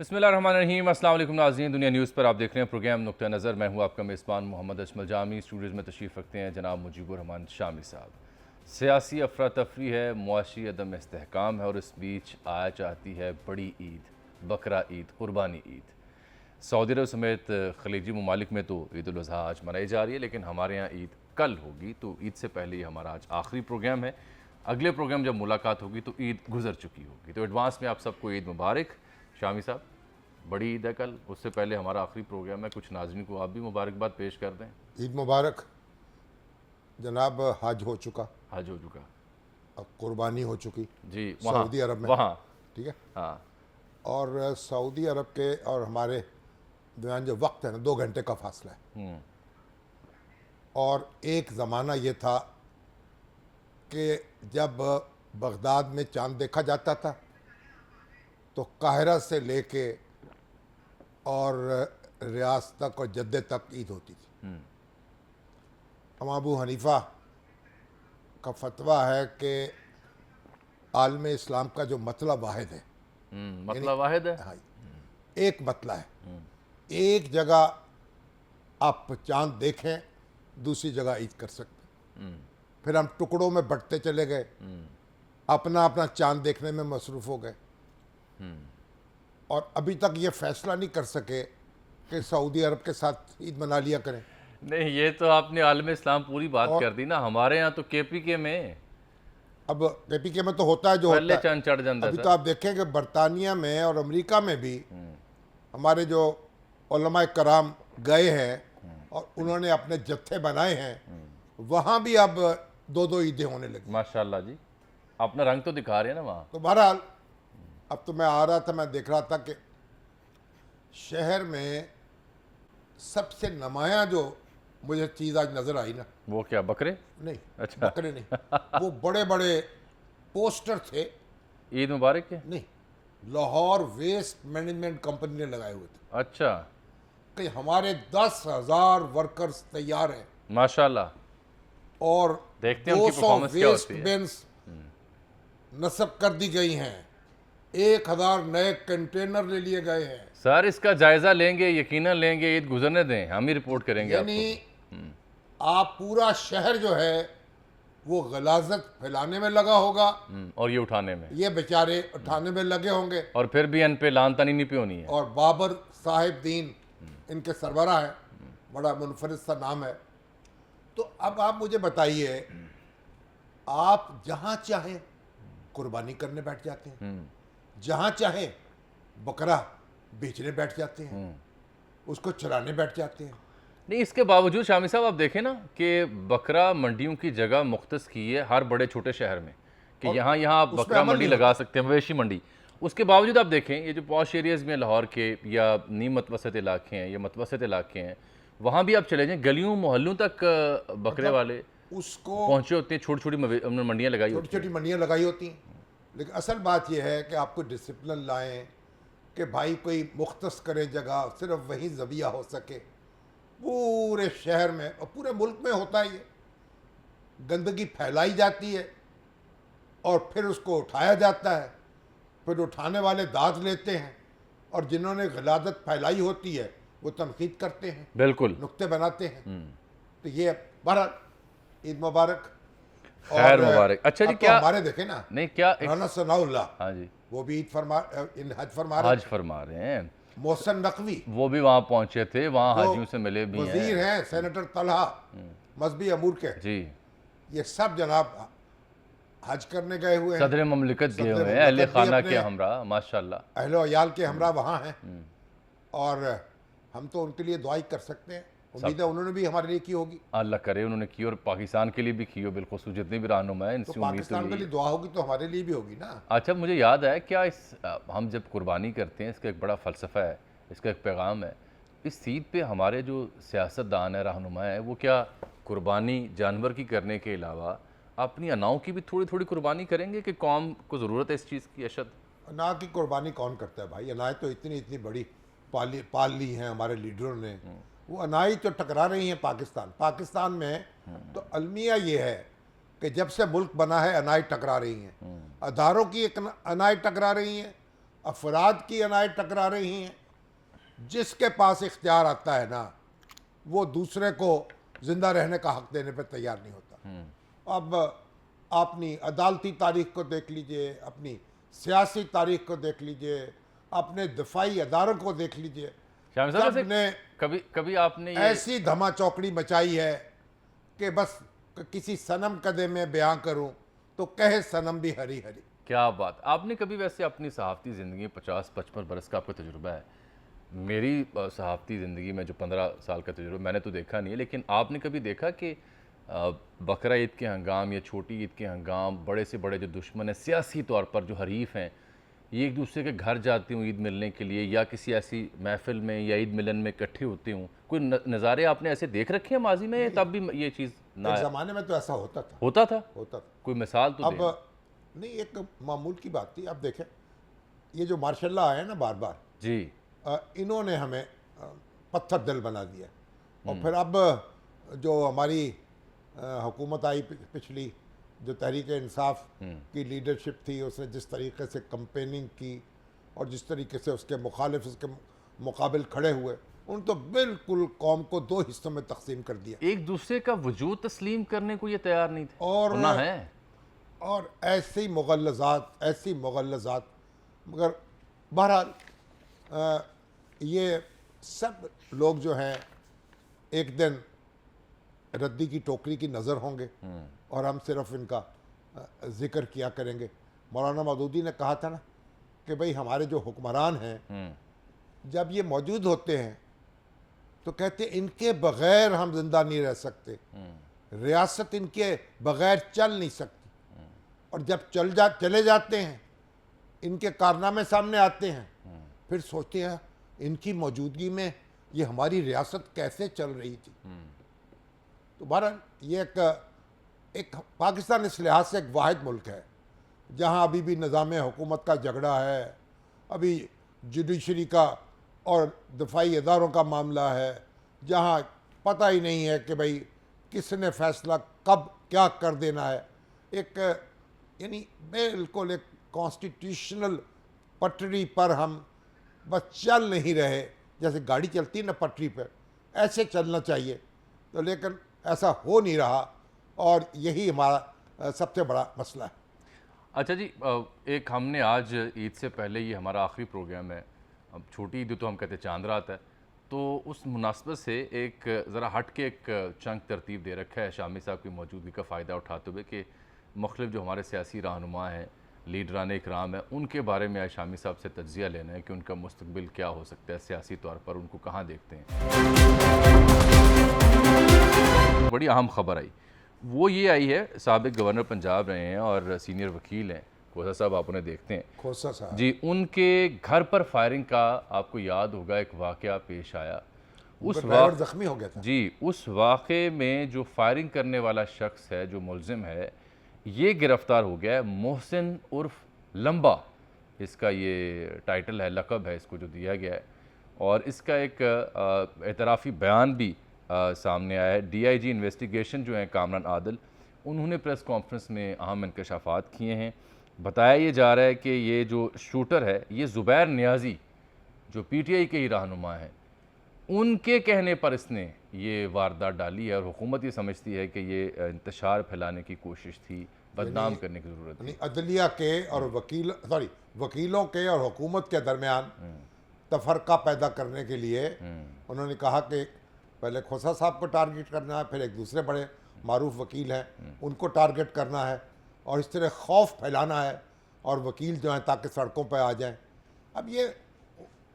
बिस्मिल्लाहिर्रहमानिर्रहीम। अस्सलाम वालेकुम नाज़रीन, दुनिया न्यूज़ पर आप देख रहे हैं प्रोग्राम नुक्ता नज़र। मैं हूं आपका मेज़बान मोहम्मद अजमल जामी। स्टूडियोज़ में तशरीफ़ रखते हैं जनाब मुजीबुर रहमान शामी साहब। सियासी अफरा तफरी है, मुआशी अदम इस्तेहकाम है और इस बीच आया चाहती है बड़ी ईद, बकरा ईद, कुर्बानी ईद। सऊदी अरब समेत खलीजी ममालिक में तो ईद उल अज़हा आज मनाई जा रही है, लेकिन हमारे यहाँ ईद कल होगी। तो ईद से पहले ही हमारा आज आखिरी प्रोग्राम है। अगले प्रोग्राम जब मुलाकात होगी तो ईद गुजर चुकी होगी। तो एडवांस में आप सबको ईद मुबारक। शामी साहब, बड़ी ईद है कल, उससे पहले हमारा आखिरी प्रोग्राम है। कुछ नाज़रीन को आप भी मुबारकबाद पेश कर दें। ईद मुबारक जनाब। हज हो चुका, हज हो चुका अब कुर्बानी हो चुकी जी, सऊदी अरब में, वहाँ ठीक है। हाँ। और सऊदी अरब के और हमारे दरमियान जो वक्त है ना, 2 घंटे का फासला है। और एक ज़माना ये था कि जब बगदाद में चांद देखा जाता था तो काहिरा से लेके और रियाज तक और जद्दे तक ईद होती थी। इमाम अबू हनीफा का फतवा है कि आलम इस्लाम का जो मतला वाहिद है, मतलब वाहिद है। हाँ, एक मतला है। एक जगह आप चांद देखें, दूसरी जगह ईद कर सकते। फिर हम टुकड़ों में बंटते चले गए, अपना अपना चांद देखने में मसरूफ़ हो गए और अभी तक ये फैसला नहीं कर सके कि सऊदी अरब के साथ ईद मना लिया करें। नहीं, ये तो आपने आलम इस्लाम पूरी बात कर दी ना। हमारे यहाँ तो केपीके में अब केपीके में तो होता है जो पहले होता है। चंद चढ़ जाता अभी है। तो आप देखें कि बरतानिया में और अमेरिका में भी हमारे जो उलमाए कराम गए हैं और उन्होंने अपने जत्थे बनाए हैं, वहाँ भी अब 2-2 ईदें होने लगी। माशाल्लाह जी, अपना रंग तो दिखा रहे हैं ना वहाँ। तो बहरहाल अब तो मैं आ रहा था, मैं देख रहा था कि शहर में सबसे नुमायाँ जो मुझे चीज़ आज नज़र आई ना, वो क्या, बकरे? नहीं, अच्छा। बकरे नहीं, वो बड़े बड़े पोस्टर थे। ईद मुबारक के? नहीं, लाहौर वेस्ट मैनेजमेंट कंपनी ने लगाए हुए थे अच्छा, कि हमारे 10,000 वर्कर्स तैयार हैं माशाल्लाह। और देखते हैं उनकी 200 परफॉर्मेंस क्या वेस्ट होती है। बिन्स नस्ब कर दी गई हैं, 1,000 नए कंटेनर ले लिए गए हैं। सर, इसका जायजा लेंगे, यकीनन लेंगे। ईद गुजरने दें, हम ही रिपोर्ट करेंगे यानी आपको। आप पूरा शहर जो है वो गलाजत फैलाने में लगा होगा, और ये उठाने में, ये बेचारे उठाने में लगे होंगे। और फिर भी अन पे लान तनी नहीं प्योनी है। और बाबर साहिब दीन इनके सरबराह है, बड़ा मुनफरिद सा नाम है। तो अब आप मुझे बताइए, आप जहाँ चाहें कुर्बानी करने बैठ जाते हैं, जहाँ चाहें बकरा बेचने बैठ जाते हैं, उसको चराने बैठ जाते हैं। नहीं, इसके बावजूद शामी साहब आप देखें ना कि बकरा मंडियों की जगह मुख्तस की है हर बड़े छोटे शहर में कि और यहाँ यहाँ आप उसमें बकरा अमल मंडी नहीं लगा सकते हैं, मवेशी मंडी। उसके बावजूद आप देखें, ये जो पॉश एरियाज़ में लाहौर के या नीम मतवसत इलाके हैं या मतवसत इलाके हैं, वहाँ भी आप चले जाएँ, गलियों मोहल्लों तक बकरे वाले उसको पहुँचे होते हैं। छोटी छोटी मंडियाँ लगाई छोटी होती हैं। छोटी मंडियाँ लगाई होती हैं। लेकिन असल बात यह है कि आपको डिसिप्लिन लाएं कि भाई कोई मुख्तस करे जगह, सिर्फ वहीं ज़बिया हो सके। पूरे शहर में और पूरे मुल्क में होता है ये, गंदगी फैलाई जाती है और फिर उसको उठाया जाता है। फिर उठाने वाले दाद लेते हैं और जिन्होंने गलादत फैलाई होती है वो तनकीद करते हैं, बिल्कुल, नुक्ते बनाते हैं। तो ये बहरहाल ईद मुबारक, खैर मुबारक। अच्छा जी, अब तो क्या हमारे देखे ना, नहीं, क्या राना सनाउल्लाह हाँ जी, वो भी ईद हज फरमा रहे हज थे। फरमा रहे हैं। मोहसन नकवी वो भी वहाँ पहुँचे थे, वहाँ जो हाजियों से मिले भी वजीर हैं। हैं, सेनेटर तलहा मजहबी अमूर के, जी, ये सब जनाब हज करने गए हुए हैं। सदर ममलिकत गए सदर हुए हैं, अहले ममलिकत भी खाना अपने के हमरा, माशाल्लाह। अहलो अयाल के हमरा वहाँ हैं और हम तो उनके लिए दुआई कर सकते हैं। उम्मीद है उन्होंने भी हमारे लिए की होगी, अल्लाह करे उन्होंने की और पाकिस्तान के लिए भी की हो। बिलखुसूस जितने भी रहनुमा है, तो इनसे उम्मीद तो पाकिस्तान के यही लिए है। दुआ होगी तो हमारे लिए भी होगी ना। अच्छा, मुझे याद है, क्या हम जब कुर्बानी करते हैं, इसका एक बड़ा फ़लसफ़ा है, इसका एक पैगाम है। इस ईद पे हमारे जो सियासतदान है, रहनुमा है, वो क्या कुर्बानी जानवर की करने के अलावा अपनी अनाओं की भी थोड़ी थोड़ी कुर्बानी करेंगे कि कौम को ज़रूरत है इस चीज़ की? अशद अनाज की कुर्बानी कौन करता है भाई? अनाज तो इतनी इतनी बड़ी पाल ली हैं हमारे लीडरों ने। वो अनाज तो टकरा रही हैं पाकिस्तान में। तो अलमिया ये है कि जब से मुल्क बना है अनाज टकरा रही हैं, अदारों की एक अनाज टकरा रही हैं, अफराद की अनाएं टकरा रही हैं। जिसके पास इख्तियार आता है ना, वो दूसरे को जिंदा रहने का हक देने पर तैयार नहीं होता। अब अपनी अदालती तारीख को देख लीजिए, अपनी सियासी तारीख को देख लीजिए, अपने दिफाई अदारों को देख लीजिए। शामिल साहब, जब वैसे ने कभी कभी आपने ये ऐसी धमा चौकड़ी मचाई है कि बस किसी सनम कदे में बयां करूं तो कहे सनम भी हरी हरी। क्या बात, आपने कभी वैसे अपनी सहाफ़ती ज़िंदगी में 50-55 बरस का आपका तजुर्बा है, मेरी सहाफ़ती ज़िंदगी में जो 15 साल का तजुर्बा मैंने तो देखा नहीं है, लेकिन आपने कभी देखा कि बकरा ईद के हंगाम या छोटी ईद के हंगाम बड़े से बड़े जो दुश्मन हैं सियासी तौर पर, जो हरीफ हैं, ये एक दूसरे के घर जाते हूँ ईद मिलने के लिए या किसी ऐसी महफिल में या ईद मिलन में इकट्ठे होते हूँ? कोई नज़ारे आपने ऐसे देख रखे हैं माजी में, तब भी ये चीज़ ना एक ज़माने में तो ऐसा होता था। होता था? कोई मिसाल तो अब दें। नहीं, एक मामूल की बात थी। अब देखें, ये जो मार्शल लॉ आया ना बार बार, जी, इन्होंने हमें पत्थर दिल बना दिया। और फिर अब जो हमारी हुकूमत आई पिछली, जो तहरीक इंसाफ की लीडरशिप थी, उसने जिस तरीके से कंपेनिंग की और जिस तरीके से उसके मुखालिफ उसके मुकाबिल खड़े हुए, उन तो बिल्कुल कौम को दो हिस्सों में तकसीम कर दिया। एक दूसरे का वजूद तस्लीम करने को ये तैयार नहीं थे और ना है। और ऐसी मुगल्लज़ात, मगर बहरहाल ये सब लोग जो हैं एक दिन रद्दी की टोकरी की नज़र होंगे और हम सिर्फ इनका जिक्र किया करेंगे। मौलाना मौदूदी ने कहा था ना कि भाई हमारे जो हुक्मरान हैं, जब ये मौजूद होते हैं तो कहते इनके बग़ैर हम जिंदा नहीं रह सकते, रियासत इनके बग़ैर चल नहीं सकती। और जब चले जाते हैं, इनके कारनामे सामने आते हैं, फिर सोचते हैं इनकी मौजूदगी में ये हमारी रियासत कैसे चल रही थी। तो बहरहाल ये एक पाकिस्तान इस लिहाज से एक वाहिद मुल्क है जहाँ अभी भी निज़ाम हुकूमत का झगड़ा है, अभी जुडिशरी का और दफाई इदारों का मामला है, जहाँ पता ही नहीं है कि भाई किसने फ़ैसला कब क्या कर देना है। एक यानी बिल्कुल एक कॉन्स्टिट्यूशनल पटरी पर हम बस चल नहीं रहे, जैसे गाड़ी चलती है ना पटरी पर, ऐसे चलना चाहिए। तो लेकिन ऐसा हो नहीं रहा और यही हमारा सबसे बड़ा मसला है। अच्छा जी, एक हमने आज ईद से पहले, ये हमारा आखिरी प्रोग्राम है, अब छोटी ईद तो हम कहते हैं चांद रात है, तो उस मुनासबत से एक ज़रा हट के एक चंक तरतीब दे रखा है शामी साहब की मौजूदगी का फ़ायदा उठाते हुए कि मुख्तलिफ जो हमारे सियासी रहनुमा हैं, लीडरान इकराम है, उनके बारे में आज शामी साहब से तज्ज़िया लेना है कि उनका मुस्तकबिल क्या हो सकता है सियासी तौर पर, उनको कहाँ देखते हैं। बड़ी अहम खबर आई, वो ये आई है, साबिक गवर्नर पंजाब रहे हैं और सीनियर वकील हैं खोसा साहब, आप उन्हें देखते हैं, खोसा साहब जी, उनके घर पर फायरिंग का आपको याद होगा एक वाक़या पेश आया। उस ड्राइवर जख्मी हो गया था जी, उस वाक़े में जो फायरिंग करने वाला शख्स है, जो मुलजिम है, ये गिरफ़्तार हो गया है। मोहसिन उर्फ लंबा इसका ये टाइटल है, लक़ब है इसको जो दिया गया है। और इसका एक एतराफ़ी बयान भी सामने आया है। DIG इन्वेस्टिगेशन जो हैं कामरान आदिल, उन्होंने प्रेस कॉन्फ्रेंस में अहम इंकशाफात किए हैं। बताया ये जा रहा है कि ये जो शूटर है, ये ज़ुबैर नियाज़ी जो PTI के ही रहनुमा हैं, उनके कहने पर इसने ये वारदात डाली है और हुकूमत ये समझती है कि ये इंतशार फैलाने की कोशिश थी, बदनाम करने की ज़रूरत थी। अदलिया के और वकीलों के और हुकूमत के दरमियान तफरका पैदा करने के लिए उन्होंने कहा कि पहले खोसा साहब को टारगेट करना है, फिर एक दूसरे बड़े मारूफ वकील हैं उनको टारगेट करना है और इस तरह खौफ फैलाना है और वकील जो हैं ताकि सड़कों पर आ जाएं। अब ये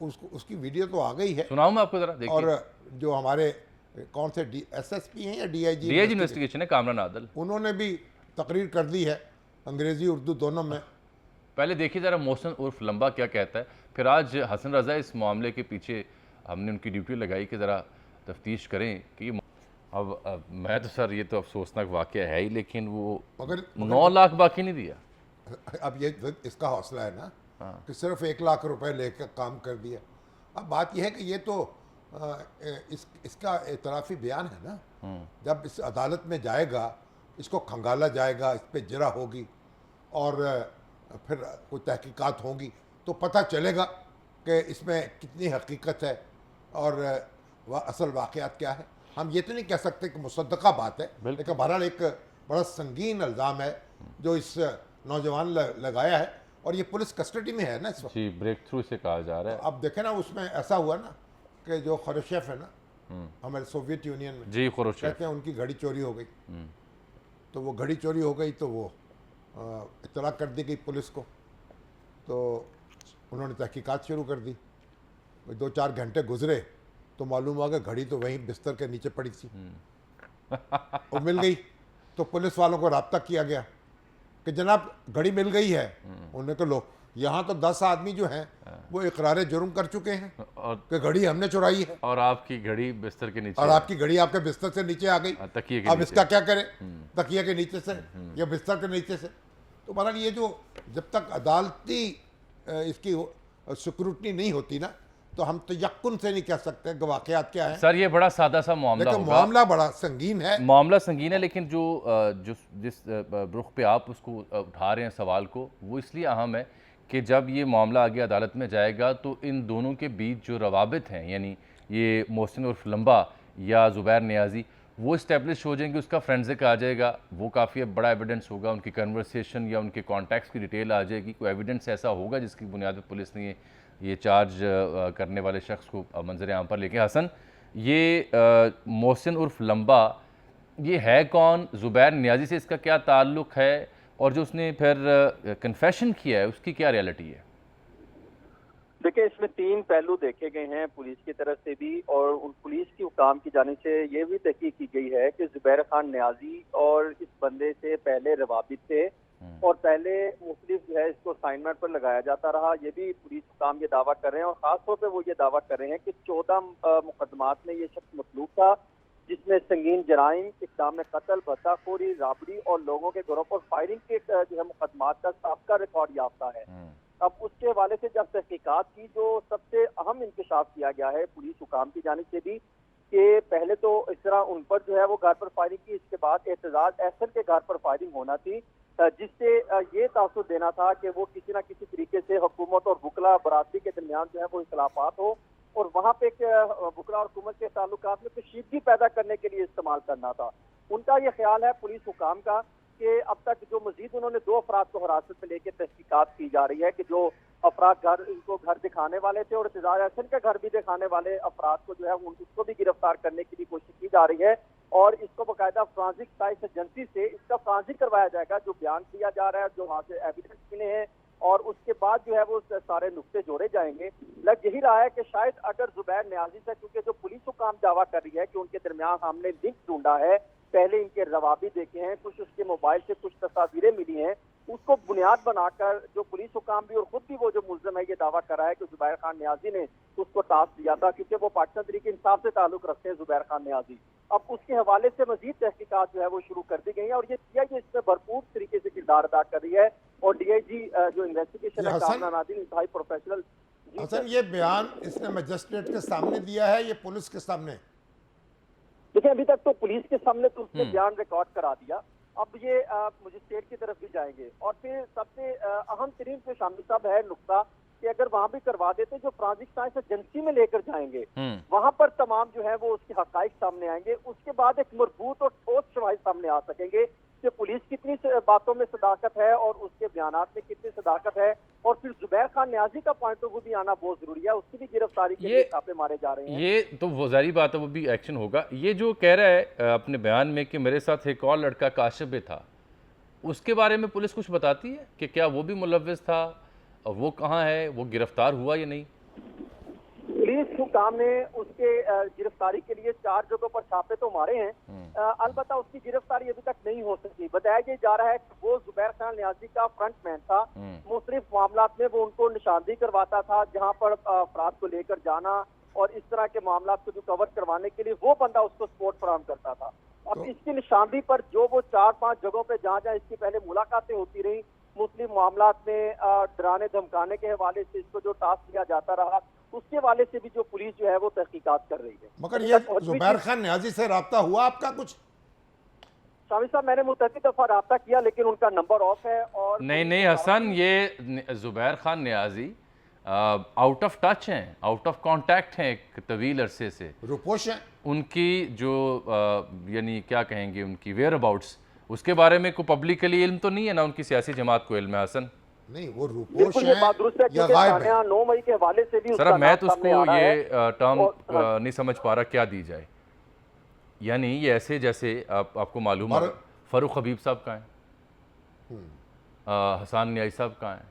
उसकी वीडियो तो आ गई है, सुनाऊं मैं आपको ज़रा, देखिए। और जो हमारे कौन से SSP हैं या DIG इन्वेस्टिगेशन है कामरान आदिल, उन्होंने भी तकरीर कर दी है अंग्रेज़ी उर्दू दोनों में। पहले देखिए ज़रा मोहसिन उर्फ लंबा क्या कहता है, फिर आज हसन रज़ा इस मामले के पीछे हमने उनकी ड्यूटी लगाई कि ज़रा तफ्तीश करें कि अब मैं तो सर ये तो अफसोसनाक वाक़या है ही, लेकिन वो मगर 9 लाख बाकी नहीं दिया। अब ये इसका हौसला है ना कि सिर्फ 1 लाख रुपए लेकर काम कर दिया। अब बात यह है कि ये तो इसका एतराफ़ी बयान है ना, जब इस अदालत में जाएगा, इसको खंगाला जाएगा, इस पर जरा होगी और फिर कोई तहकीकात होंगी, तो पता चलेगा कि इसमें कितनी हकीकत है और वह असल वाक़यात क्या है। हम ये तो नहीं कह सकते कि मुसद्दक़ा बात है, लेकिन बहरहाल एक बड़ा संगीन इल्ज़ाम है जो इस नौजवान लगाया है, और ये पुलिस कस्टडी में है ना इस वक्त। जी, ब्रेक थ्रू से कहा जा रहा है। अब देखें ना, उसमें ऐसा हुआ ना कि जो खुरुशेव है ना हमारे सोवियत यूनियन में, जी, खुरुशेव कहते हैं उनकी घड़ी चोरी हो गई। तो वो घड़ी चोरी हो गई तो वो इत्तला कर दी गई पुलिस को, तो उन्होंने तहकीकात शुरू कर दी। 2-4 घंटे गुजरे तो मालूम हुआ कि घड़ी तो वहीं बिस्तर के नीचे पड़ी थी। वो मिल गई तो पुलिस वालों को रब्ता किया गया कि जनाब घड़ी मिल गई है। उन्होंने कहा लो, यहाँ तो 10 आदमी जो हैं वो इकरार जुर्म कर चुके हैं और कि घड़ी हमने चुराई है, और आपकी घड़ी बिस्तर के नीचे और है। आपकी घड़ी आपके बिस्तर से नीचे आ गई। तकिए के अब नीचे। इसका क्या करें, तकिया के नीचे से या बिस्तर के नीचे से। तो बहरहाल ये जो जब तक अदालती इसकी स्क्रूटनी नहीं होती ना, तो हम तो यकुन से नहीं कह सकते कि वाकयात क्या है। सर, ये बड़ा सादा सा मामला लेकिन होगा। मामला बड़ा संगीन है। मामला संगीन है, लेकिन जिस रुख पे आप उसको उठा रहे हैं सवाल को, वो इसलिए अहम है कि जब ये मामला आगे अदालत में जाएगा तो इन दोनों के बीच जो रवाबित हैं, यानी ये मोहसिन उर्फ लंबा या ज़ुबैर नियाज़ी, वो इस्टेब्लिश हो जाएंगे, उसका फ्रेंसिक आ जाएगा, वो काफ़ी बड़ा एविडेंस होगा, उनकी कन्वर्सेशन या उनके कॉन्टैक्ट्स की डिटेल आ जाएगी, कोई एविडेंस ऐसा होगा जिसकी बुनियाद पर पुलिस ने ये चार्ज करने वाले शख्स को मंजर आम पर लेके। हसन, ये मोहसिन उर्फ लंबा, ये है कौन? ज़ुबैर नियाज़ी से इसका क्या ताल्लुक़ है? और जो उसने फिर कन्फेशन किया है उसकी क्या रियलिटी है? देखिए, इसमें 3 पहलू देखे गए हैं पुलिस की तरफ से भी, और उन पुलिस की हुकाम की जानिब से ये भी तहकीक की गई है कि ज़ुबैर खान नियाज़ी और इस बंदे से पहले रवाबित थे और पहले मुख्तलिफ जो है इसको असाइनमेंट पर लगाया जाता रहा। ये भी पुलिस हुकाम ये दावा कर रहे हैं, और ख़ासतौर पर वो ये दावा कर रहे हैं कि 14 मुकदमात में ये शख्स मतलूब था, जिसमें संगीन जराइम, इक़दाम कत्ल, भत्ताखोरी, राबड़ी और लोगों के ग्रुप और फायरिंग के जो है मुकदमात का साबका रिकॉर्ड याफ्ता है। अब उसके हवाले से जब तहकीकात की, जो सबसे अहम इंकशाफ किया गया है पुलिस हुकाम की जानिब से भी, कि पहले तो इस तरह उन पर जो है वो घर पर फायरिंग की, इसके बाद एहतजाज अहसन के घर पर फायरिंग होना थी, जिससे ये तासुर देना था कि वो किसी न किसी तरीके से हुकूमत और बुकला बरादरी के दरमियान जो है वो इख्लाफात हो, और वहाँ पे बुकला और हुकूमत के ताल्लुकात में कशीदगी पैदा करने के लिए इस्तेमाल करना था। उनका ये ख्याल है पुलिस हुकाम का कि अब तक जो मजीद उन्होंने 2 अफराद को हिरासत में लेकर तहकीकात की जा रही है कि जो अफराद इनको घर दिखाने वाले थे और एहतजाज अहसन का घर भी दिखाने वाले अफराद को जो है उसको भी गिरफ्तार करने की भी कोशिश की जा रही है, और इसको बाकायदा फ्रांसिक साइंस एजेंसी से इसका फ्रांसिक करवाया जाएगा, जो बयान दिया जा रहा है, जो वहाँ से एविडेंस मिले हैं, और उसके बाद जो है वो सारे नुक्ते जोड़े जाएंगे। लग यही रहा है कि शायद अगर ज़ुबैर नियाज़ी से, क्योंकि जो पुलिस हुकाम दावा कर रही है कि उनके दरमियान हमने लिंक ढूंढा है, पहले इनके रवाबी देखे हैं, कुछ उसके मोबाइल से कुछ तस्वीरें मिली हैं, उसको बुनियाद बनाकर जो पुलिस हुकाम भी और खुद भी वो जो मुल्ज़िम है ये दावा कर रहा है कि ज़ुबैर खान नियाज़ी ने उसको टास्क दिया था, क्योंकि वो पाकिस्तान तहरीक इंसाफ से ताल्लुक रखते हैं ज़ुबैर खान नियाज़ी। अब उसके हवाले से मजीद तहकीकात जो है वो शुरू कर दी गई है, और ये सीआईए इसमें भरपूर तरीके से किरदार अदा कर रही है, और डीआईजी जो इन्वेस्टिगेशन है कामना नादिर, इंतहाई प्रोफेशनल। हसन, ये बयान इसने मजिस्ट्रेट के सामने दिया है, ये पुलिस के सामने? देखिए, अभी तक तो पुलिस के सामने तो उसने बयान रिकॉर्ड करा दिया, अब ये मजिस्ट्रेट की तरफ भी जाएंगे, और फिर सबसे अहम तरीन जो शामिल साहब है नुक्ता कि अगर वहां भी करवा देते, जो फ्रांसिक साइंस एजेंसी में लेकर जाएंगे वहां पर तमाम जो है वो उसके हकाइक सामने आएंगे, उसके बाद एक मजबूत और ठोस शवाहिद सामने आ सकेंगे कि पुलिस कितनी बातों में सदाकत है और उसके बयानात में कितनी सदाकत है, और फिर ज़ुबैर खान नियाज़ी का पॉइंट ऑफ व्यू भी आना बहुत जरूरी है, उसकी भी गिरफ्तारी के लिए छापे मारे जा रहे हैं। ये तो वो जारी बात है, वो भी एक्शन होगा। ये जो कह रहा है अपने बयान में कि मेरे साथ एक और लड़का काशिफ भी था, उसके बारे में पुलिस कुछ बताती है कि क्या वो भी मुलव्विस था, और वो कहाँ है, वो गिरफ्तार हुआ या नहीं? पुलिस हुकाम ने उसके गिरफ्तारी के लिए 4 जगहों पर छापे तो मारे हैं, अलबत्ता उसकी गिरफ्तारी अभी तक नहीं हो सकी। बताया ये जा रहा है कि वो ज़ुबैर खान नियाज़ी का फ्रंटमैन था, मुख्तलिफ मामलात में वो उनको निशानदेही करवाता था, जहां पर अफराद को लेकर जाना और इस तरह के मामलात को जो कवर करवाने के लिए वो बंदा उसको सपोर्ट फराहम करता था। अब इसकी निशानदेही पर जो वो 4-5 जगहों पर जहाँ इसकी पहले मुलाकातें होती रही, मुस्लिम मामलात में डराने धमकाने के हवाले से इसको जो टास्क दिया जाता रहा, उसके हवाले से भी जो पुलिस जो है वो तहकीकात कर रही है। मगर ये ज़ुबैर खान नियाज़ी से राब्ता हुआ आपका कुछ? शामिल साहब, मैंने मुतअद्दिद दफा राब्ता किया, लेकिन उनका नंबर ऑफ है। और नहीं हसन, ये Zubair Khan Niazi out of touch हैं, आउट ऑफ कांटेक्ट हैं एक तवील अरसे से। रुपोश है, उनकी जो यानी क्या कहेंगे उनकी वेयर अबाउट्स, उसके बारे में कोई पब्लिकली इल्म तो नहीं है ना उनकी सियासी जमात को इल्म है हसन? नहीं वो रुपोश बिल्कुल ये बात दुरुस्त है है या क्योंकि गायब है। तान्या 9 मई के हवाले से भी सर उसका अब मैं नाम तो सामने उसको आ रहा ये है। टर्म और- नहीं समझ पा रहा क्या दी जाए। यानी ये ऐसे जैसे आपको मालूम है और- फ़ारूक हबीब साहब कहाँ हैं, हसन न्याजी साहब कहाँ हैं,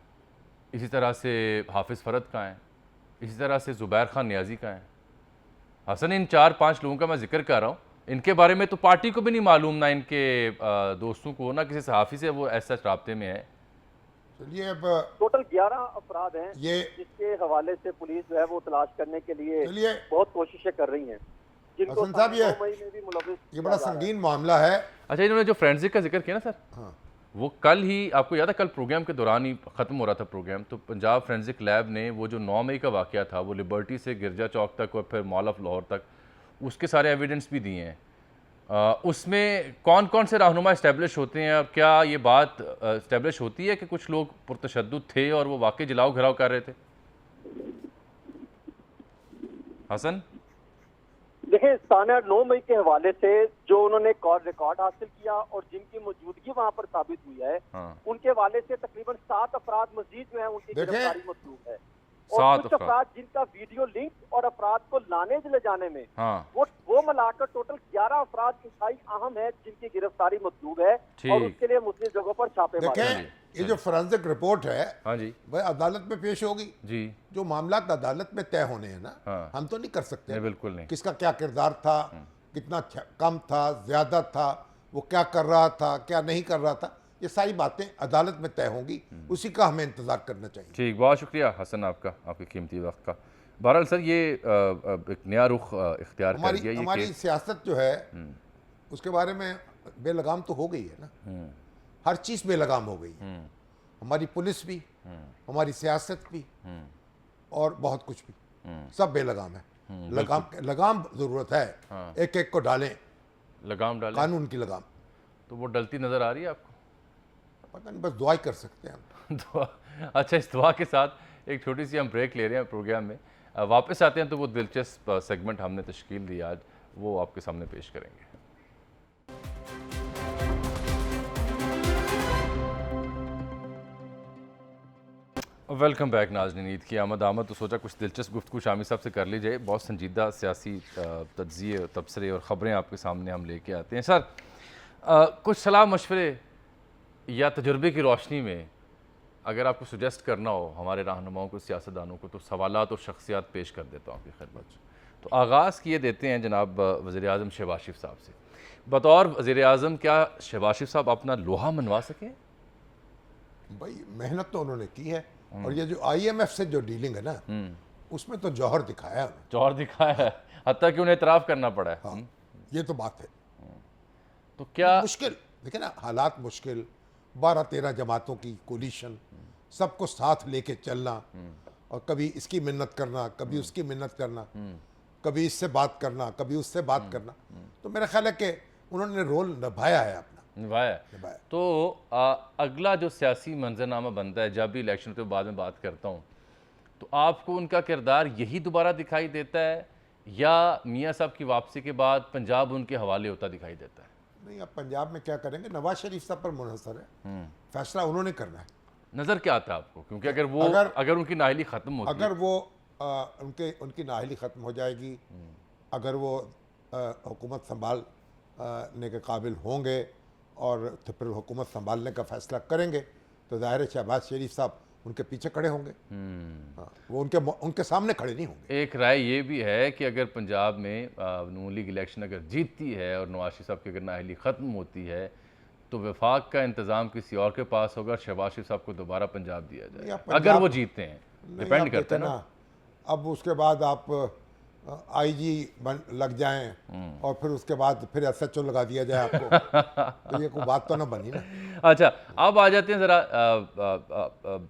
इसी तरह से हाफिज़ फ़रद कहाँ हैं, इसी तरह से ज़ुबैर खान न्याजी कहाँ हैं। हसन इन 4-5 लोगों का मैं जिक्र कर रहा हूँ, इनके बारे में तो पार्टी को भी नहीं मालूम, ना इनके दोस्तों को, ना किसी सहाफ़ी से वो ऐसा राब्ते में है। चलिए अब टोटल 11 अफराद हैं ये जिसके हवाले से पुलिस जो है वो तलाश करने के लिए चलिए बहुत कोशिशें कर रही है, जिनको हसन साहब, ये- 9 मई में भी मुलविस ये बड़ा संगीन मामला है। अच्छा, इन्होंने जो फ्रेंसिक का जिक्र किया ना सर, हाँ वो कल ही आपको याद है, कल प्रोग्राम के दौरान ही ख़त्म हो रहा था प्रोग्राम, तो पंजाब फ्रेंसिक लैब ने वो जो 9 मई का वाक़या था, वो लिबर्टी से गिरजा चौक तक और फिर मॉल ऑफ लाहौर तक, उसके सारे एविडेंस भी दिए हैं। उसमें कौन कौन से रहनुमा इस्टेब्लिश होते हैं, और क्या ये बात इस्टेब्लिश होती है कि कुछ लोग पुरतशद्दुद थे और वो वाकई जलाओ घिराव कर रहे थे? हसन? देखिए, तान्या 9 मई के हवाले से जो उन्होंने रिकॉर्ड हासिल किया और जिनकी मौजूदगी वहां पर साबित हुई है, हाँ। उनके हवाले से तकरीबन 7 अफराद मजीद जो है उनकी देखें, गिरफ्तारी मसलूब है। 7 और कुछ अफराद अफराद जिनका वीडियो लिंक और अफराद को लाने ले जाने में हाँ वो मिलाकर टोटल 11 अफराद इंतहाई अहम है जिनकी गिरफ्तारी मसलूब है, ठीक। और उसके लिए मुख्तलिफ जगहों पर छापे मारे देखें, हैं। ये जो फोरेंसिक रिपोर्ट है हाँ जी वह अदालत में पेश होगी। जी, जो मामला अदालत में तय होने हैं ना, हाँ। हम तो नहीं कर सकते नहीं, बिल्कुल नहीं। किसका क्या किरदार था, कितना कम था, ज्यादा था, वो क्या कर रहा था, क्या नहीं कर रहा था, ये सारी बातें अदालत में तय होंगी, उसी का हमें इंतजार करना चाहिए। ठीक, बहुत शुक्रिया हसन आपका, आपके कीमती वक्त का। बहरहाल सर, ये एक नया रुख इख्तियार कर हमारी गया ये हमारी केस। सियासत जो है उसके बारे में बेलगाम तो हो गई है ना, हर चीज़ बेलगाम हो गई है। हमारी पुलिस भी, हमारी सियासत भी, और बहुत कुछ भी, सब बेलगाम है। लगाम ज़रूरत है, हाँ। एक एक को डालें, लगाम डालें, कानून की लगाम। तो वो डलती नज़र आ रही है आपको? पता नहीं, बस दुआ ही कर सकते हैं हम। दुआ। अच्छा, इस दुआ के साथ एक छोटी सी हम ब्रेक ले रहे हैं प्रोग्राम में, वापस आते हैं तो वो दिलचस्प सेगमेंट हमने तश्कील दी आज, वो आपके सामने पेश करेंगे। वेलकम बैक नाज़रीन, ईद की आमद। तो सोचा कुछ दिलचस्प गुफ्तगू शामी साहब से कर ली जाए। बहुत संजीदा सियासी तज्ज़िये, तबसरे और ख़बरें आपके सामने हम लेके आते हैं। सर, कुछ सलाह मशवरे या तजुर्बे की रोशनी में अगर आपको सुजेस्ट करना हो हमारे रहनुमाओं को, सियासतदानों को, तो सवालात और शख्सियात पेश कर देता हूँ आपकी खिदमत में। तो आगाज़ किए देते हैं जनाब वज़ीर आज़म शहबाज शरीफ साहब से। बतौर वज़ीर आज़म, क्या शहबाज शरीफ साहब अपना लोहा मनवा सके? भाई मेहनत तो उन्होंने की है, और ये जो IMF से जो डीलिंग है ना, उसमें तो जौहर दिखाया है उन्होंने। जौहर दिखाया है, हत्ता कि उन्हें इतराफ़ करना पड़ा है। हाँ, ये तो बात है। तो क्या मुश्किल, देखिए ना, हालात मुश्किल, 12-13 जमातों की कोलिशन, सबको साथ लेके चलना, और कभी इसकी मिन्नत करना, कभी उसकी मिन्नत करना, कभी इससे बात करना, कभी उससे बात करना, तो मेरा ख्याल है कि उन्होंने रोल निभाया है अपना, निभाया। निभाया। तो अगला जो सियासी मंजरनामा बनता है, जब भी इलेक्शन के बाद में बात करता हूँ, तो आपको उनका किरदार यही दोबारा दिखाई देता है, या मियाँ साहब की वापसी के बाद पंजाब उनके हवाले होता दिखाई देता है? नहीं, अब पंजाब में क्या करेंगे, नवाज शरीफ साहब पर मुनहसर है, फैसला उन्होंने करना है। नज़र क्या आता है आपको? क्योंकि अगर वो अगर उनकी नाअहली ख़त्म होती अगर वो उनकी नाअहली ख़त्म हो जाएगी, अगर वो हुकूमत संभालने के काबिल होंगे और तो फिर हुकूमत संभालने का फ़ैसला करेंगे, तो ज़ाहिर है शहबाज शरीफ साहब उनके पीछे खड़े होंगे। हाँ, वो उनके सामने खड़े नहीं होंगे। एक राय ये भी है कि अगर पंजाब में नून लीग इलेक्शन अगर जीतती है और नवाज शरीफ साहब की अगर नाअहली ख़त्म होती है, तो वफाक का इंतज़ाम किसी और के पास होगा, शहबाज शरीफ साहब को दोबारा पंजाब दिया जाए अगर वो जीतते हैं। डिपेंड करता है ना। अब उसके बाद आप IG लग जाएं और फिर उसके बाद फिर SHO लगा दिया जाए आपको, तो ये कोई बात तो ना बनी ना। अच्छा, अब आ जाते हैं ज़रा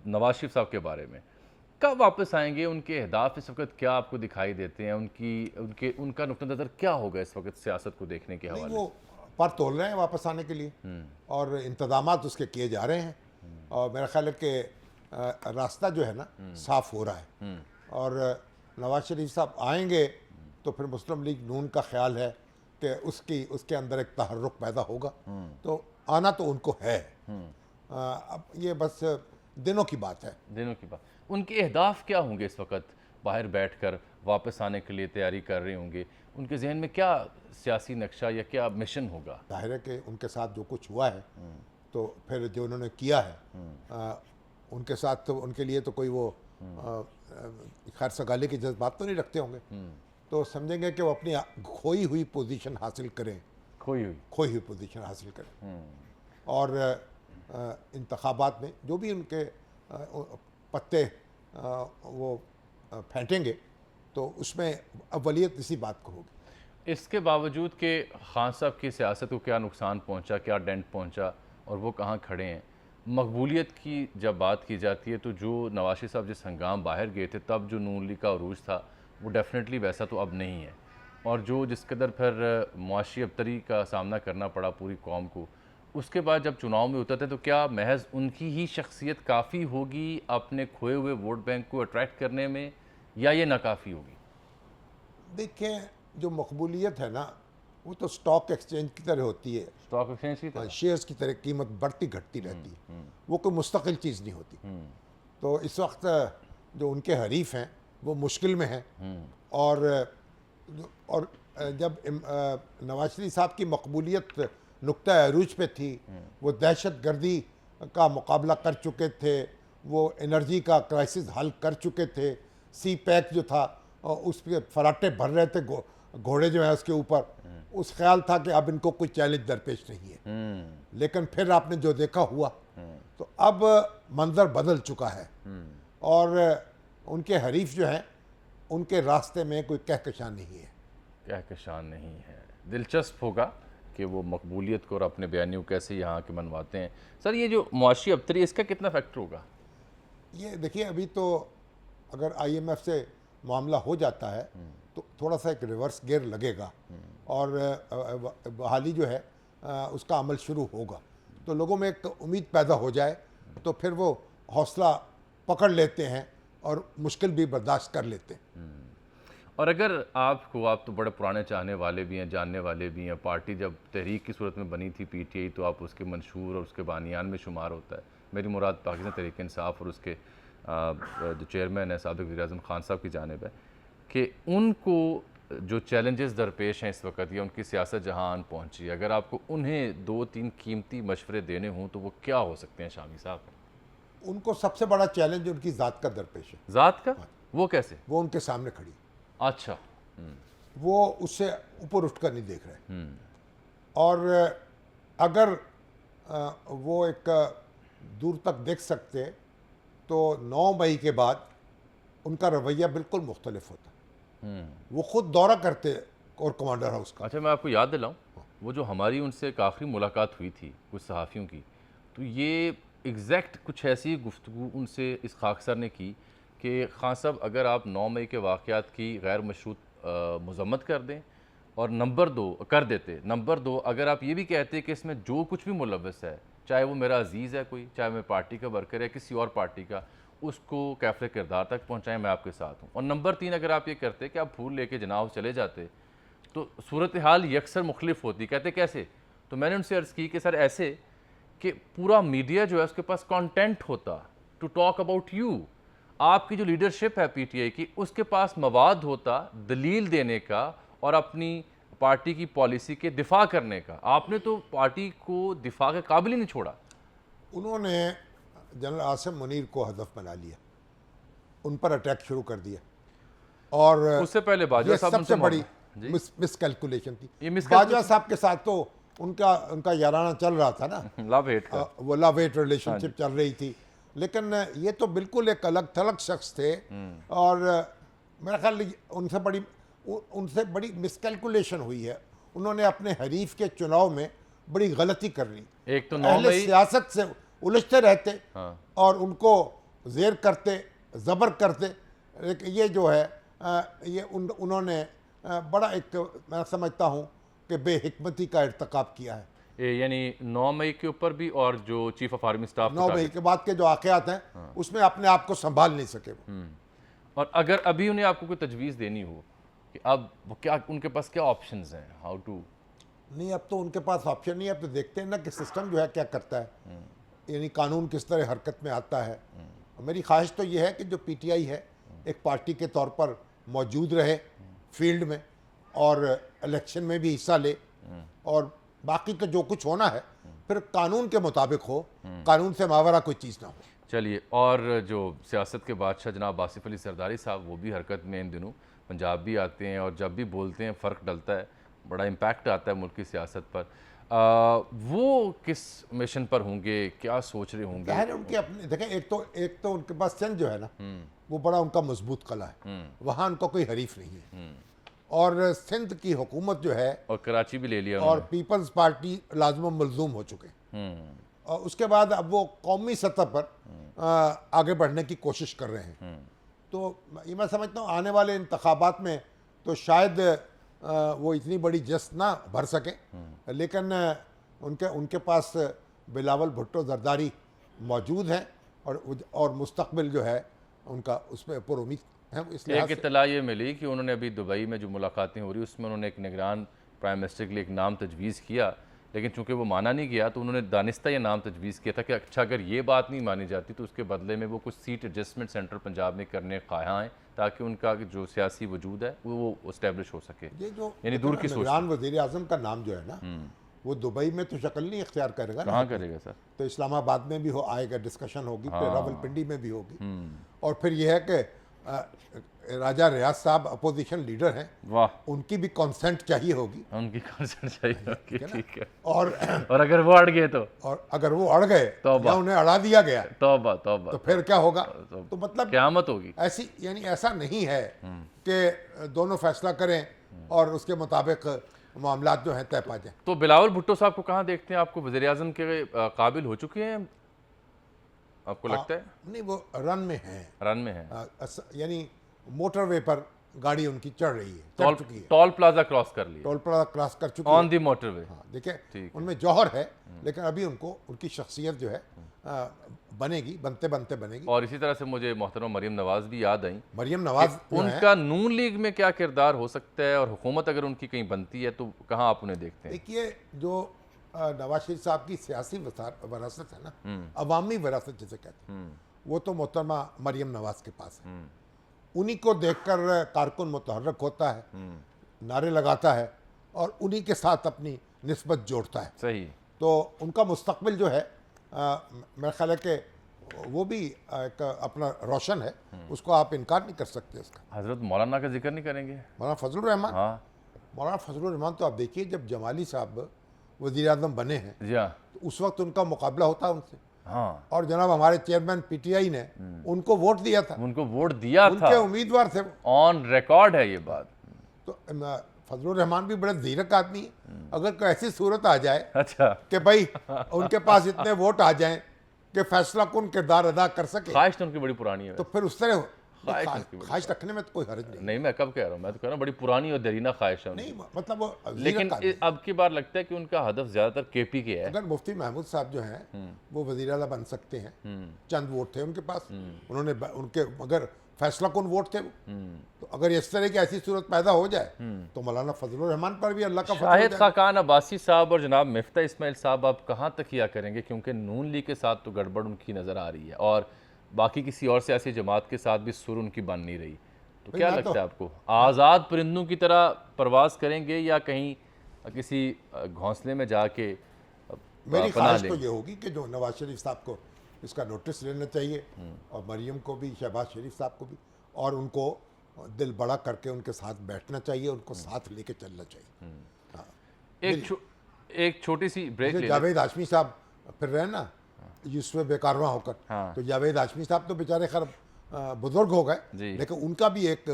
नवाज शरीफ साहब के बारे में। कब वापस आएंगे? उनके अहदाफ इस वक्त क्या आपको दिखाई देते हैं? उनका नुक्ता नज़र क्या होगा इस वक्त सियासत को देखने के हवाले? वो पर तोल रहे हैं वापस आने के लिए, और इंतजामात उसके किए जा रहे हैं, और मेरा ख्याल है कि रास्ता जो है ना साफ हो रहा है। और नवाज शरीफ साहब आएंगे तो फिर मुस्लिम लीग नून का ख्याल है कि उसके अंदर एक तहर्रुक पैदा होगा। तो आना तो उनको है, अब ये बस दिनों की बात है। दिनों की बात। उनके अहदाफ क्या होंगे इस वक्त? बाहर बैठकर वापस आने के लिए तैयारी कर रहे होंगे, उनके जहन में क्या सियासी नक्शा या क्या मिशन होगा? जाहिर है कि उनके साथ जो कुछ हुआ है तो फिर जो उन्होंने किया है उनके साथ, तो उनके लिए तो कोई वो खैर सगाले की जज्बात तो नहीं रखते होंगे। तो समझेंगे कि वो अपनी खोई हुई पोजीशन हासिल करें, खोई हुई पोजीशन हासिल करें। और इंतखाबात में जो भी उनके पत्ते वो फेंटेंगे तो उसमें अव्वलियत इसी बात को होगी। इसके बावजूद कि खान साहब की सियासत को क्या नुकसान पहुंचा, क्या डेंट पहुंचा और वो कहाँ खड़े हैं, मकबूलियत की जब बात की जाती है तो जो नवाज शरीफ साहब जिस हंगाम बाहर गए थे तब जो नून लीग का अरूज था वो डेफिनेटली वैसा तो अब नहीं है। और जो जिस कदर फिर मुआशी अबतरी का सामना करना पड़ा पूरी कौम को, उसके बाद जब चुनाव में उतरते तो क्या महज उनकी ही शख्सियत काफ़ी होगी अपने खोए हुए वोट बैंक को अट्रैक्ट करने में, या ये नाकाफ़ी होगी? देखें, जो मकबूलियत है ना वो तो स्टॉक एक्सचेंज की तरह होती है। स्टॉक एक्सचेंज की तरह? शेयर्स की तरह कीमत बढ़ती घटती रहती है, वो कोई मुस्तकिल चीज़ नहीं होती। तो इस वक्त जो उनके हरीफ हैं वो मुश्किल में हैं। और जब नवाज शरीफ साहब की मकबूलियत नुक्ता अरूज पे थी, वो दहशत गर्दी का मुकाबला कर चुके थे, वो एनर्जी का क्राइसिस हल कर चुके थे, सी पैक जो था उस पर फराटे भर रहे थे घोड़े जो है उसके ऊपर, उस ख्याल था कि अब इनको कोई चैलेंज दरपेश नहीं है। लेकिन फिर आपने जो देखा हुआ, तो अब मंजर बदल चुका है और उनके हरीफ जो हैं उनके रास्ते में कोई कहकशान नहीं है। कहकशान नहीं है। दिलचस्प होगा कि वो मकबूलियत को और अपने बयानियों कैसे यहाँ के मनवाते हैं। सर, ये जो मुआशी अबतरी इसका कितना फैक्टर होगा? ये देखिए, अभी तो अगर IMF से मामला हो जाता है तो थोड़ा सा एक रिवर्स गियर लगेगा और बहाली जो है उसका अमल शुरू होगा, तो लोगों में एक उम्मीद पैदा हो जाए तो फिर वो हौसला पकड़ लेते हैं और मुश्किल भी बर्दाश्त कर लेते हैं। और अगर आप तो बड़े पुराने चाहने वाले भी हैं, जानने वाले भी हैं, पार्टी जब तहरीक की सूरत में बनी थी PTI, तो आप उसके मंशूर और उसके बानियान में शुमार होता है। मेरी मुराद पाकिस्तान तहरीक इंसाफ और उसके जो चेयरमैन है साबिक़ वज़ीर-ए-आज़म खान साहब की जानिब है कि उनको जो चैलेंजेस दरपेश हैं इस वक्त या उनकी सियासत जहाँ आन पहुँची, अगर आपको उन्हें 2-3 कीमती मशवरे देने हों तो वो क्या हो सकते हैं शामी साहब? उनको सबसे बड़ा चैलेंज उनकी ज़ात का दरपेश है। ज़ात का? वो कैसे? वो उनके सामने खड़ी, अच्छा, वो उससे ऊपर उठकर नहीं देख रहे। और अगर वो एक दूर तक देख सकते तो 9 मई के बाद उनका रवैया बिल्कुल मुख्तलिफ होता। वो खुद दौरा करते और कमांडर हाउस का। अच्छा, मैं आपको याद दिलाऊं, वो जो हमारी उनसे एक आखिरी मुलाकात हुई थी कुछ सहाफ़ियों की, तो ये एग्जैक्ट कुछ ऐसी गुफ्तगू उनसे इस खाकसर ने की कि खान साहब, अगर आप 9 मई के वाक़यात की गैर मशरूत मज़म्मत कर दें और नंबर 2 कर देते, नंबर 2 अगर आप ये भी कहते कि इसमें जो कुछ भी मुलव्वस है, चाहे वो मेरा अजीज़ है कोई, चाहे मैं पार्टी का वर्कर है किसी और पार्टी का, उसको कैफ़े किरदार तक पहुँचाएँ, मैं आपके साथ हूँ। और नंबर 3 अगर आप ये करते कि आप फूल लेके जनाब चले जाते तो सूरत हाल यकसर मुख्तलिफ होती। कहते कैसे? तो मैंने उनसे अर्ज़ की कि सर ऐसे कि पूरा मीडिया जो है उसके पास कंटेंट होता टू टॉक अबाउट यू, आपकी जो लीडरशिप है PTI की उसके पास मवाद होता दलील देने का और अपनी पार्टी की पॉलिसी के दिफा करने का। आपने तो पार्टी को दिफा के काबिल ही नहीं छोड़ा। उन्होंने जनरल आसिम मुनीर को हदफ बना लिया, उन पर अटैक शुरू कर दिया और उससे पहले बाजवा साहब सबसे बड़ी मिसकैलकुलेशन थी। बाजवा साहब के साथ तो उनका याराना चल रहा था ना, लव हेट का, वो लव हेट रिलेशनशिप चल रही थी, लेकिन ये तो बिल्कुल एक अलग थलग शख्स थे और मेरा ख्याल उनसे बड़ी मिसकैलकुलेशन हुई है। उन्होंने अपने हरीफ के चुनाव में बड़ी गलती कर ली। एक तो पहले सियासत से उलझते रहते और उनको जेर करते, जबर करते, ये जो है ये उन्होंने बड़ा एक मैं समझता हूँ कि बेहिकमती का इर्तकाब किया है। यानी 9 मई के ऊपर भी, और जो चीफ ऑफ आर्मी स्टाफ 9 मई के बाद के जो वाकयात हैं उसमें अपने आप को संभाल नहीं सके वो। और अगर अभी उन्हें आपको कोई तजवीज़ देनी हो कि अब वो क्या, उनके पास क्या ऑप्शंस हैं, हाउ टू? नहीं, अब तो उनके पास ऑप्शन नहीं है। अब तो देखते हैं ना कि सिस्टम जो है क्या करता है, यानी कानून किस तरह हरकत में आता है। मेरी ख्वाहिश तो ये है कि जो पीटीआई है एक पार्टी के तौर पर मौजूद रहे फील्ड में और इलेक्शन में भी हिस्सा ले, और बाकी तो जो कुछ होना है फिर कानून के मुताबिक हो, कानून से मावरा कोई चीज़ ना हो। चलिए, और जो सियासत के बादशाह जनाब आसिफ अली सरदारी साहब, वो भी हरकत में इन दिनों पंजाब भी आते हैं, और जब भी बोलते हैं फ़र्क डलता है, बड़ा इम्पैक्ट आता है मुल्क की सियासत पर। वो किस मिशन पर होंगे, क्या सोच रहे होंगे? है उनके अपने, देखें, एक तो उनके पास सिंध जो है ना वो बड़ा उनका मजबूत कला है, वहाँ उनका कोई हरीफ नहीं है, और सिंध की हुकूमत जो है, और कराची भी ले लिया और पीपल्स पार्टी लाजम मलजूम हो चुके हैं, और उसके बाद अब वो कौमी सतह पर आगे बढ़ने की कोशिश कर रहे हैं। तो ये मैं समझता हूँ आने वाले इंतखाबात में तो शायद वो इतनी बड़ी जस्त ना भर सके, लेकिन उनके पास बिलावल भुट्टो जरदारी मौजूद हैं, और मुस्तकबिल जो है उनका उसमें पुर उम्मीद है। इसलिए एक इत्तला ये मिली कि उन्होंने अभी दुबई में जो मुलाकातें हो रही उसमें उन्होंने एक निगरान प्राइम मिनिस्टर के लिए एक नाम तजवीज़ किया, लेकिन चूंकि वो माना नहीं गया तो उन्होंने दानिस्ता ये नाम तजवीज़ किया था कि अच्छा अगर ये बात नहीं मानी जाती तो उसके बदले में वो कुछ सीट एडजस्टमेंट सेंटर पंजाब में करने क़ाया हैं, ताकि उनका जो सियासी वजूद है वो इस्टेब्लिश हो सके। ये जो यानी दूर की सोच। निगरान वज़ीर आज़म का नाम जो है ना वो दुबई में तो शक्ल नहीं इख्तियार करेगा ना, कहाँ करेगा सर? तो इस्लामाबाद में भी आएगा, डिस्कशन होगी, फिर रावलपिंडी में भी होगी, और फिर यह है कि राजा रियाज साहब अपोजिशन लीडर हैं, वाह, उनकी भी कंसेंट चाहिए होगी, उनकी कंसेंट चाहिए होगी, ठीक है। और अगर वो अड़ गए तो, और अगर वो अड़ गए तौबा। या उन्हें अड़ा दिया गया तौबा तौबा, तो फिर क्या होगा? तो मतलब क़यामत होगी। ऐसी, यानी ऐसा नहीं है कि दोनों फैसला करें और उसके मुताबिक मामलात जो हैं तय पा जाए। तो बिलावल भुट्टो साहब को कहाँ देखते हैं? आपको वज़ीर आज़म के काबिल हो चुके हैं, आपको लगता है? नहीं, वो रन में हैं, रन में है, यानी मोटरवे पर गाड़ी उनकी चढ़ रही है, चढ़ चुकी है, टोल प्लाजा क्रॉस कर लिया, टोल प्लाजा क्रॉस कर चुकी है ऑन दी मोटरवे। हाँ, देखिए उनमें जौहर है, लेकिन अभी उनकी शख्सियत जो है बनेगी, बनते बनते बनेगी। और इसी तरह से मुझे मोहतरम मरियम नवाज भी याद आई। मरियम नवाज उनका नून लीग में क्या किरदार हो सकता है, और हुकूमत अगर उनकी कहीं बनती है तो कहाँ आप उन्हें देखते हैं? देखिए, जो नवाज शरीफ साहब की सियासी वरासत है ना, अवामी वरासत जिसे कहते हैं, वो तो मोहतरमा मरियम नवाज के पास है। उन्हीं को देखकर कारकुन मुतहर्रक होता है, नारे लगाता है, और उन्हीं के साथ अपनी निस्बत जोड़ता है। सही। तो उनका मुस्तकबिल जो है मेरा ख्याल है कि वो भी एक अपना रोशन है, उसको आप इनकार नहीं कर सकते इसका। हजरत मौलाना का जिक्र नहीं करेंगे? मौलाना फजलुर रहमान, हाँ, मौलाना फजलुर रहमान तो आप देखिए, जब जमाली साहब वज़ीर आज़म बने हैं जी हाँ, तो उस वक्त उनका मुकाबला होता उनसे, हाँ, और जनाब हमारे चेयरमैन पीटीआई ने उनको वोट दिया था, उनको वोट दिया था, उनके उम्मीदवार थे वो। ऑन रिकॉर्ड है ये बात। तो फजलुर रहमान भी बड़े ज़ीरक आदमी है। अगर कोई ऐसी सूरत आ जाए अच्छा, कि भाई उनके पास इतने वोट आ जाएं कि फैसला कुन किरदार अदा कर सके, ख्वाहिश तो उनकी बड़ी पुरानी है। तो फिर उस तरह ख्वाहिश रखने में तो कोई हर्ज नहीं। नहीं, मैं कब कह रहा हूँ, मैं तो कह रहा हूँ बड़ी पुरानी और दरीना ख्वाहिश है उनकी। नहीं, मतलब वो लेकिन ज़ीरक आदमी। अब की बार लगता है कि उनका हदफ ज्यादातर केपी के है। अगर मुफ्ती महमूद साहब जो हैं वो वज़ीर आला बन सकते हैं, चंद वोट थे उनके पास, उन्होंने उनके मगर फैसला कुन वोट थे वो, तो अगर इस तरह की ऐसी सूरत पैदा हो जाए तो मौलाना फजलुर रहमान पर भी अल्लाह का फजल हो शाहिद जाएगा। खाकान अब्बासी साहब और जनाब मिफ्ता इस्माइल साहब आप कहाँ तक किया करेंगे, क्योंकि नून लीग के साथ तो गड़बड़ उनकी नज़र आ रही है, और बाकी किसी और सियासी जमात के साथ भी सुर उनकी बन नहीं रही, तो क्या लगता है आपको? आज़ाद परिंदों की तरह परवाज करेंगे या कहीं किसी घोंसले में जाके मेरी पनाह ख्वाहिश तो लेंगे? ये होगी कि जो नवाज शरीफ साहब को इसका नोटिस लेना चाहिए, और मरियम को भी, शहबाज शरीफ साहब को भी, और उनको दिल बड़ा करके उनके साथ बैठना चाहिए, उनको साथ लेके चलना चाहिए। हाँ। एक छोटी सी ब्रेक ले लें। जावेद हाशमी साहब फिर रहे ना यूसुफ बेकारवा होकर, हाँ। तो जावेद हाशमी साहब तो बेचारे खैर बुजुर्ग हो गए, जी। लेकिन उनका भी एक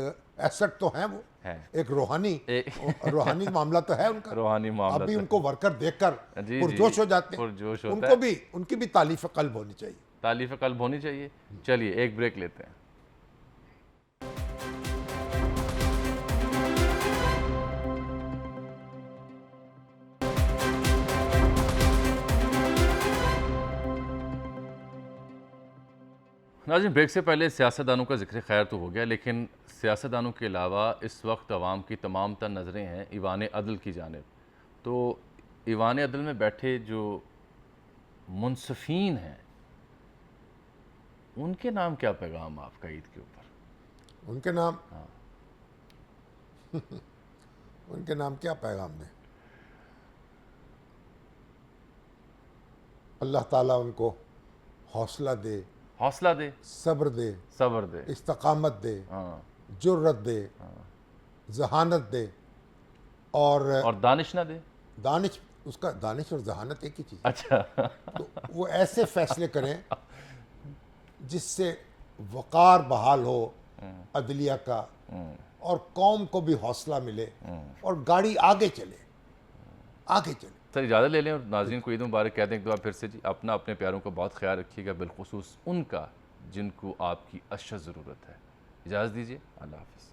एसेट तो है, वो है। एक रूहानी मामला तो है उनका। रूहानी मामला अभी तो उनको वर्कर देखकर जी, पुरजोश जी, हो जाते हैं, पुरजोश होता उनको है। भी, उनकी भी तारीफ कल्ब होनी चाहिए। तारीफ कल्ब होनी चाहिए। चलिए एक ब्रेक लेते हैं। नाज़रीन, ब्रेक से पहले सियासतदानों का जिक्र खैर तो हो गया, लेकिन सियासतदानों के अलावा इस वक्त अवाम की तमाम तर नज़रें हैं ईवान अदल की जानिब। तो ईवान अदल में बैठे जो मुनसफ़ीन हैं, उनके नाम क्या पैगाम आपका ईद के ऊपर? उनके नाम उनके नाम क्या पैगाम दें? अल्लाह ताला उनको हौसला दे, हौसला दे, सब्र दे, सब्र दे। इस्तकामत दे, हाँ। जुर्रत दे, जहानत दे और दानिश ना दे। दानिश। उसका दानिश और जहानत एक ही चीज़। अच्छा। तो वो ऐसे फैसले करें जिससे वक़ार बहाल हो अदलिया का, और कौम को भी हौसला मिले और गाड़ी आगे चले, आगे चले। सर, इजाज़त ले लें और नाज़रीन को ईद मुबारक कह दें एक बार फिर से जी। अपना अपने प्यारों का बहुत ख्याल रखिएगा, बिलखुसूस उनका जिनको आपकी अशद ज़रूरत है। इजाज़त दीजिए, अल्लाह हाफ़िज़।